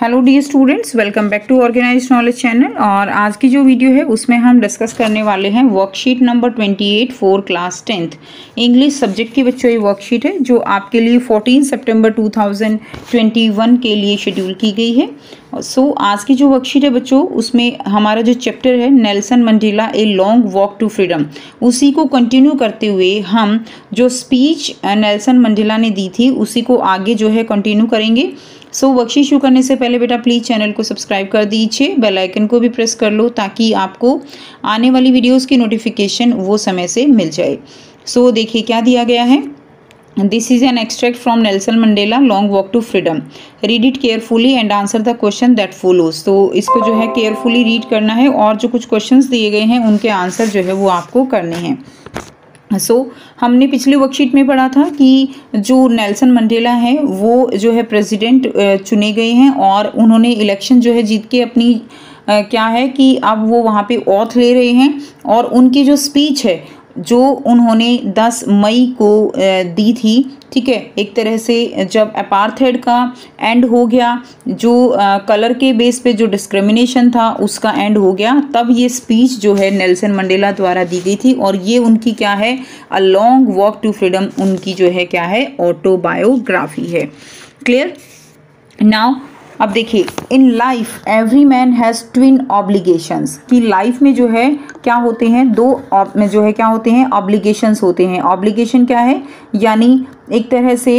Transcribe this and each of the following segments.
Hello dear students, welcome back to organised knowledge channel. और आज की जो वीडियो है उसमें हम डिस्कस करने वाले हैं worksheet number 28 for class 10th English subject की बच्चों। ये वर्कशीट है जो आपके लिए 14 सितंबर 2021 के लिए शेड्यूल की गई है। आज की जो वर्कशीट है बच्चों, उसमें हमारा जो चैप्टर है Nelson Mandela a long walk to freedom, उसी को कंटिन्यू करते हुए हम जो स्पीच नेल्सन मंडेला ने दी थी उसी को आगे जो है कंटिन्यू करेंगे। वर्कशीट शुरू करने से पहले बेटा प्लीज़ चैनल को सब्सक्राइब कर दीजिए, बेल आइकन को भी प्रेस कर लो ताकि आपको आने वाली वीडियोस की नोटिफिकेशन वो समय से मिल जाए। देखिए क्या दिया गया है। This is an extract from Nelson Mandela long walk to freedom. Read it carefully and answer the question that follows. तो इसको जो है केयरफुली रीड करना है और जो कुछ क्वेश्चंस दिए गए हैं उनके आंसर जो है वो आपको करने हैं। हमने पिछली वर्कशीट में पढ़ा था कि जो नेल्सन मंडेला है वो जो है प्रेसिडेंट चुने गए हैं और उन्होंने इलेक्शन जो है जीत के अपनी क्या है कि अब वो वहाँ पे ऑथ ले रहे हैं। और उनकी जो स्पीच है जो उन्होंने 10 मई को दी थी, ठीक है, एक तरह से जब अपार्थेड का एंड हो गया, जो कलर के बेस पे जो डिस्क्रिमिनेशन था उसका एंड हो गया, तब ये स्पीच जो है नेल्सन मंडेला द्वारा दी गई थी। और ये उनकी क्या है, a long walk to freedom, उनकी जो है क्या है, ऑटोबायोग्राफी है। क्लियर। नाउ अब देखिए, in life every man has twin obligations, कि लाइफ में जो है क्या होते हैं, दो में जो है क्या होते हैं, ऑब्लिगेशंस होते हैं। ऑब्लिगेशन क्या है, यानी एक तरह से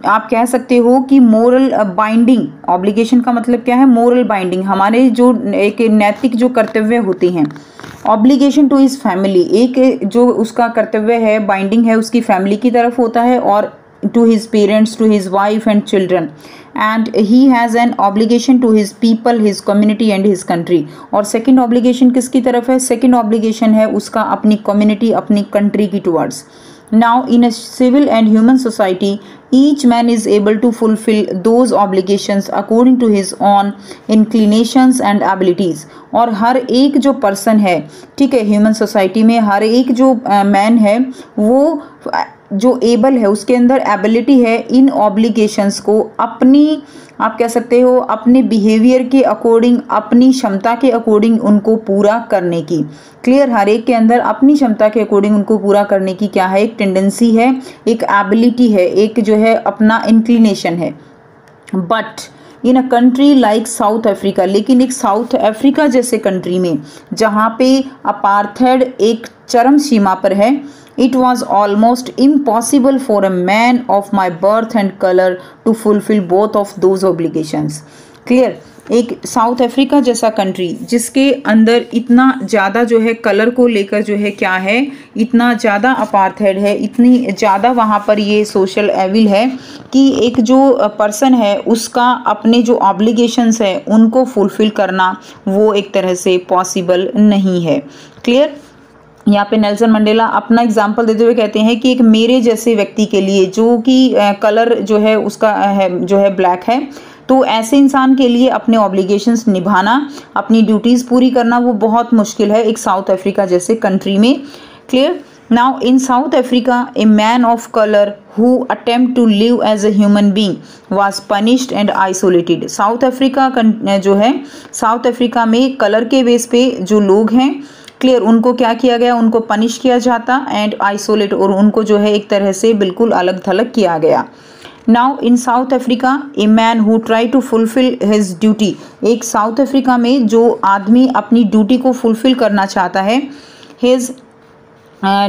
आप कह सकते हो कि मोरल बाइंडिंग। ऑब्लिगेशन का मतलब क्या है, मोरल बाइंडिंग, हमारे जो एक नैतिक जो कर्तव्य होते हैं। ऑब्लिगेशन टू हिज फैमिली, एक जो उसका कर्तव्य है, बाइंडिंग है, उसकी फैमिली की तरफ होता है, और to his parents, to his wife and children, and he has an obligation to his people, his community and his country। और second obligation किसकी तरफ है, second obligation है उसका अपनी community, अपनी country की towards। Now in a civil and human society each man is able to fulfill those obligations according to his own inclinations and abilities। और हर एक जो पर्सन है, ठीक है, ह्यूमन सोसाइटी में हर एक जो मैन है वो जो एबल है, उसके अंदर एबिलिटी है इन ऑब्लिगेशंस को अपनी, आप कह सकते हो अपने बिहेवियर के अकॉर्डिंग, अपनी क्षमता के अकॉर्डिंग उनको पूरा करने की। क्लियर। हर एक के अंदर अपनी क्षमता के अकॉर्डिंग उनको पूरा करने की क्या है, एक टेंडेंसी है, एक एबिलिटी है, एक जो है अपना इंक्लिनेशन है। But in a country like south Africa, लेकिन एक साउथ अफ्रीका जैसे कंट्री में जहाँ पे अपार्थेड एक चरम सीमा पर है, it was almost impossible for a man of my birth and color to fulfill both of those obligations। Clear. एक साउथ अफ्रीका जैसा कंट्री जिसके अंदर इतना ज़्यादा जो है कलर को लेकर जो है क्या है, इतना ज़्यादा अपार्थेड है, इतनी ज़्यादा वहाँ पर ये सोशल एविल है कि एक जो पर्सन है उसका अपने जो ऑब्लिगेशंस है उनको फुलफिल करना वो एक तरह से पॉसिबल नहीं है। क्लियर। यहाँ पे नेल्सन मंडेला अपना एग्जाम्पल देते हुए कहते हैं कि एक मेरे जैसे व्यक्ति के लिए जो कि कलर जो है उसका है जो है ब्लैक है, तो ऐसे इंसान के लिए अपने ऑब्लिगेशंस निभाना, अपनी ड्यूटीज़ पूरी करना वो बहुत मुश्किल है एक साउथ अफ्रीका जैसे कंट्री में। Clear. Now in South Africa a man of colour who attempt to live as a human being was punished and isolated. South Africa जो है, साउथ अफ्रीका में कलर के बेस पे जो लोग हैं, क्लियर, उनको क्या किया गया, उनको पनिश किया जाता एंड आइसोलेट, और उनको जो है एक तरह से बिल्कुल अलग थलग किया गया। Now in South Africa a man who try to fulfil his duty, एक साउथ अफ्रीका में जो आदमी अपनी ड्यूटी को फुलफिल करना चाहता है, his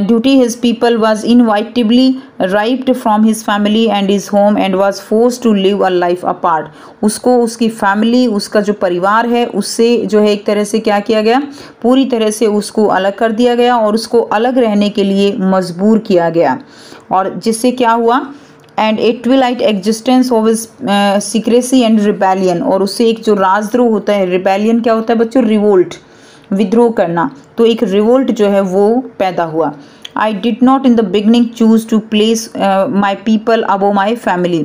duty his people was inevitably ripped from his family and his home and was forced to live a life apart। उसको उसकी फैमिली, उसका जो परिवार है उससे जो है एक तरह से क्या किया गया, पूरी तरह से उसको अलग कर दिया गया और उसको अलग रहने के लिए मजबूर किया गया। और जिससे क्या हुआ, and A Twilight existence of his secrecy and rebellion, और उससे एक जो राजद्रोह होता है, रिबेलियन क्या होता है बच्चों, रिवोल्ट, विद्रोह करना, तो एक रिवोल्ट जो है वो पैदा हुआ। I did not in the beginning choose to place my people above my family.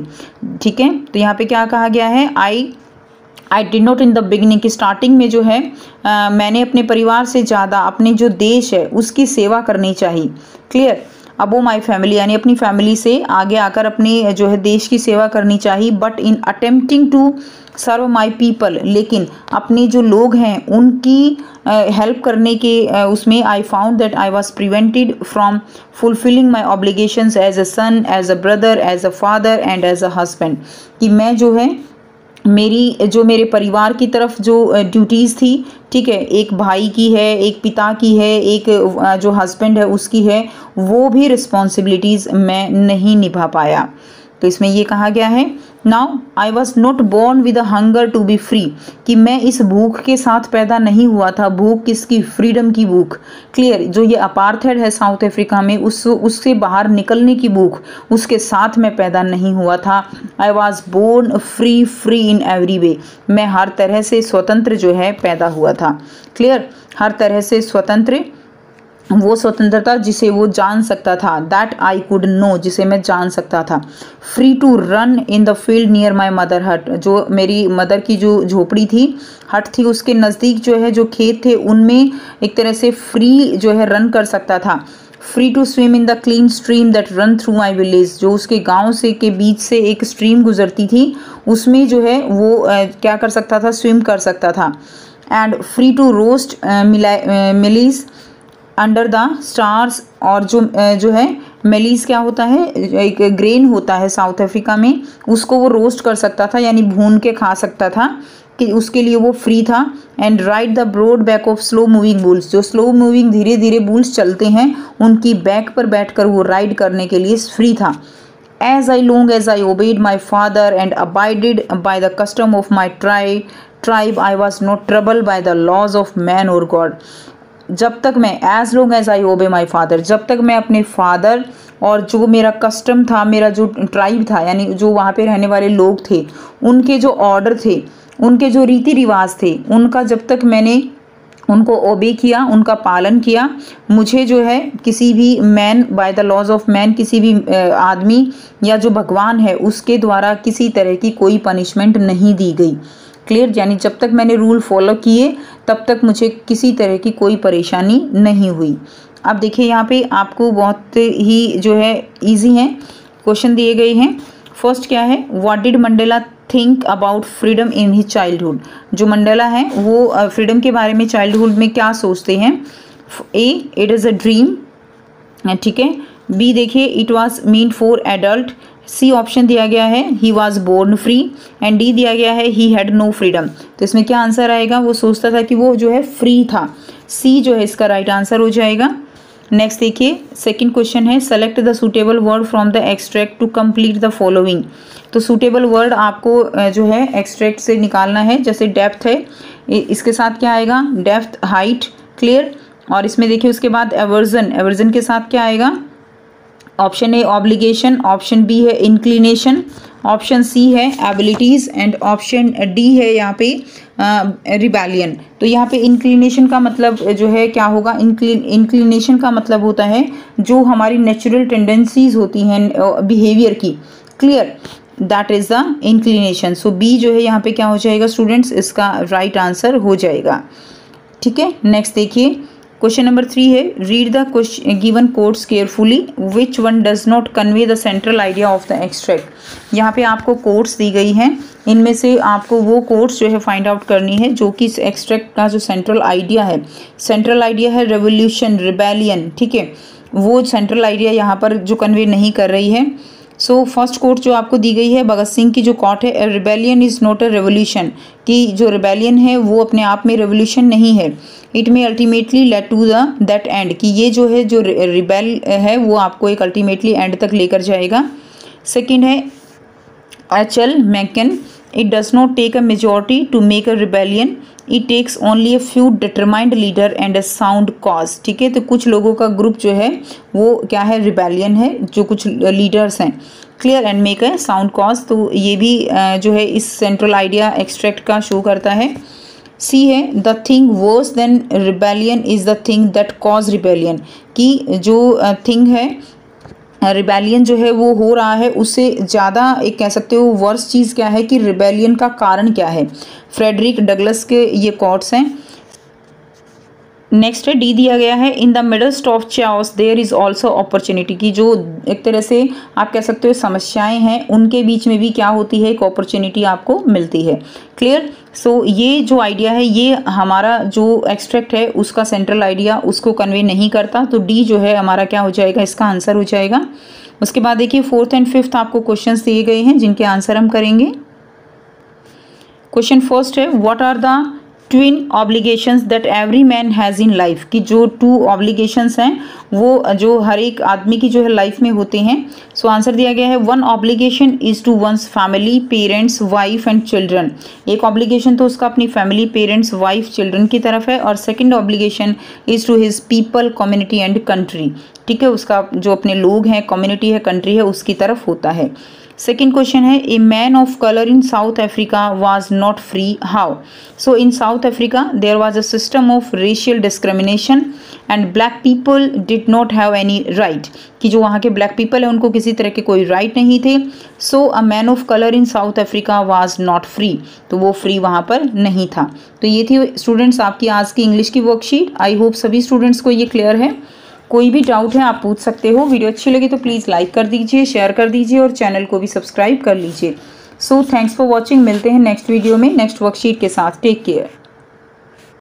ठीक है, तो यहाँ पे क्या कहा गया है, I did not in the beginning, की स्टार्टिंग में जो है मैंने अपने परिवार से ज़्यादा अपने जो देश है उसकी सेवा करनी चाहिए। क्लियर। अबो माई फैमिली, यानी अपनी फैमिली से आगे आकर अपने जो है देश की सेवा करनी चाहिए। But in attempting to serve my people, लेकिन अपने जो लोग हैं उनकी हेल्प करने के उसमें I found that I was prevented from fulfilling my obligations as a son, as a brother, as a father and as a husband, कि मैं जो है मेरे परिवार की तरफ जो ड्यूटीज़ थी, ठीक है, एक भाई की है, एक पिता की है, एक जो हस्बैंड है उसकी है, वो भी रिस्पॉन्सिबिलिटीज़ मैं नहीं निभा पाया। तो इसमें ये कहा गया है, now I was not born with a hunger to be free, कि मैं इस भूख के साथ पैदा नहीं हुआ था। भूख किसकी? फ्रीडम की भूख। क्लियर, जो ये अपार्थेड है साउथ अफ्रीका में, उससे बाहर निकलने की भूख, उसके साथ मैं पैदा नहीं हुआ था। I was born free in every way, मैं हर तरह से स्वतंत्र जो है पैदा हुआ था। क्लियर, हर तरह से स्वतंत्र, वो स्वतंत्रता जिसे वो जान सकता था, दैट आई कुड नो, जिसे मैं जान सकता था। Free to run in the field near my mother hut, जो मेरी मदर की जो झोपड़ी थी, हट थी, उसके नज़दीक जो है जो खेत थे उनमें एक तरह से फ्री जो है रन कर सकता था। Free to swim in the clean stream that run through my village, जो उसके गांव से के बीच से एक स्ट्रीम गुजरती थी, उसमें जो है वो क्या कर सकता था? स्विम कर सकता था। And free to roast mealies under the stars, और जो है मेलीस क्या होता है? एक ग्रेन होता है साउथ अफ्रीका में, उसको वो रोस्ट कर सकता था, यानी भून के खा सकता था, कि उसके लिए वो फ्री था। And ride the broad back of slow moving bulls, जो स्लो मूविंग धीरे धीरे बुल्स चलते हैं उनकी बैक पर बैठकर वो राइड करने के लिए फ्री था। As long as I obeyed my father and abided by the custom of my tribe, I was not troubled by the laws of man or God. जब तक मैं, एज लॉन्ग एज आई ओबे my father, जब तक मैं अपने father और जो मेरा कस्टम था, मेरा जो ट्राइब था, यानी जो वहाँ पे रहने वाले लोग थे, उनके जो ऑर्डर थे, उनके जो रीति रिवाज थे, उनका जब तक मैंने उनको ओबे किया, उनका पालन किया, मुझे जो है किसी भी man, by the laws of man, किसी भी आदमी या जो भगवान है उसके द्वारा किसी तरह की कोई पनिशमेंट नहीं दी गई। क्लियर, यानी जब तक मैंने रूल फॉलो किए तब तक मुझे किसी तरह की कोई परेशानी नहीं हुई। अब देखिए यहाँ पे आपको बहुत ही जो है इजी हैं क्वेश्चन दिए गए हैं। फर्स्ट क्या है? What did Mandela think about freedom in his childhood, जो मंडेला है वो फ्रीडम के बारे में चाइल्डहुड में क्या सोचते हैं? A, it is a dream, ठीक है। बी देखिए, it was mean for adult. C option दिया गया है, he was born free. And D दिया गया है, ही हैड नो फ्रीडम। तो इसमें क्या आंसर आएगा? वो सोचता था कि वो जो है फ्री था। सी जो है इसका राइट आंसर हो जाएगा। नेक्स्ट देखिए, सेकंड क्वेश्चन है, select the suitable word from the extract to complete the following. तो सूटेबल वर्ड आपको जो है एक्सट्रैक्ट से निकालना है। जैसे डेप्थ है, इसके साथ क्या आएगा? Depth, height, clear. और इसमें देखिए उसके बाद एवर्जन, एवर्जन के साथ क्या आएगा? Option A obligation, option B है इंक्लिनेशन, ऑप्शन सी है एबिलिटीज़ एंड ऑप्शन डी है यहाँ पे रिबेलियन। तो यहाँ पे इंक्लिनेशन का मतलब जो है क्या होगा? इंक्लिनेशन का मतलब होता है जो हमारी नेचुरल टेंडेंसीज होती हैं बिहेवियर की, clear, that is the inclination. So B जो है यहाँ पे क्या हो जाएगा स्टूडेंट्स? इसका राइट आंसर हो जाएगा, ठीक है। नेक्स्ट देखिए, क्वेश्चन नंबर 3 है, read the given quotes carefully, which one does not convey the central idea of the extract. यहाँ पे आपको कोट्स दी गई हैं, इनमें से आपको वो कोट्स जो है फाइंड आउट करनी है जो कि इस एक्सट्रैक्ट का जो सेंट्रल आइडिया है। सेंट्रल आइडिया है रेवोल्यूशन, रिबेलियन, ठीक है, वो सेंट्रल आइडिया यहाँ पर जो कन्वे नहीं कर रही है। सो फर्स्ट कोट जो आपको दी गई है भगत सिंह की जो कोट है, rebellion is not a revolution, कि जो रिबेलियन है वो अपने आप में रेवोल्यूशन नहीं है। It may ultimately lead to the that end, कि ये जो है जो रिबेल है वो आपको एक अल्टीमेटली एंड तक लेकर जाएगा। सेकंड है H L. Mencken, it does not take a majority to make a rebellion, it takes only a few determined leader and a sound cause, ठीक है। तो कुछ लोगों का ग्रुप जो है वो क्या है? रिबेलियन है, जो कुछ लीडर्स हैं, clear, and make a sound cause. तो ये भी जो है इस सेंट्रल आइडिया एक्सट्रैक्ट का शो करता है। सी है, the thing worse than rebellion is the thing that cause rebellion, कि जो थिंग है रिबेलियन जो है वो हो रहा है, उससे ज़्यादा एक कह सकते हो वर्स चीज़ क्या है कि रिबेलियन का कारण क्या है। फ्रेडरिक डगलस के ये कोट्स हैं। नेक्स्ट है डी दिया गया है, in the midst of chaos there is also opportunity, की जो एक तरह से आप कह सकते हो समस्याएं हैं उनके बीच में भी क्या होती है, एक अपॉर्चुनिटी आपको मिलती है। क्लियर। सो ये जो आइडिया है ये हमारा जो एक्सट्रैक्ट है उसका सेंट्रल आइडिया उसको कन्वे नहीं करता, तो डी जो है हमारा क्या हो जाएगा, इसका आंसर हो जाएगा। उसके बाद देखिए 4th एंड 5th आपको क्वेश्चंस दिए गए हैं जिनके आंसर हम करेंगे। क्वेश्चन फर्स्ट है, what are the twin obligations that every man has in life, की जो 2 ऑब्लिगेशंस हैं वो जो हर एक आदमी की जो है लाइफ में होते हैं। सो आंसर दिया गया है, 1 obligation is to one's family, parents, wife and children. एक ऑब्लिगेशन तो उसका अपनी फैमिली, पेरेंट्स, वाइफ, चिल्ड्रन की तरफ है, और second obligation is to his people, community and country. ठीक है, उसका जो अपने लोग हैं, कम्युनिटी है, कंट्री है, उसकी तरफ होता है। सेकेंड क्वेश्चन है, a man of colour in South Africa was not free, how. So in South Africa there was a system of racial discrimination and black people did not have any right, कि जो वहाँ के black people है उनको किसी तरह के कोई राइट नहीं थे। So a man of colour in South Africa was not free, तो वो फ्री वहाँ पर नहीं था। तो ये थी स्टूडेंट्स आपकी आज की इंग्लिश की वर्कशीट। आई होप सभी स्टूडेंट्स को ये क्लियर है। कोई भी डाउट है आप पूछ सकते हो। वीडियो अच्छी लगी तो प्लीज़ लाइक कर दीजिए, शेयर कर दीजिए और चैनल को भी सब्सक्राइब कर लीजिए। So thanks for watching. मिलते हैं नेक्स्ट वीडियो में नेक्स्ट वर्कशीट के साथ। Take care.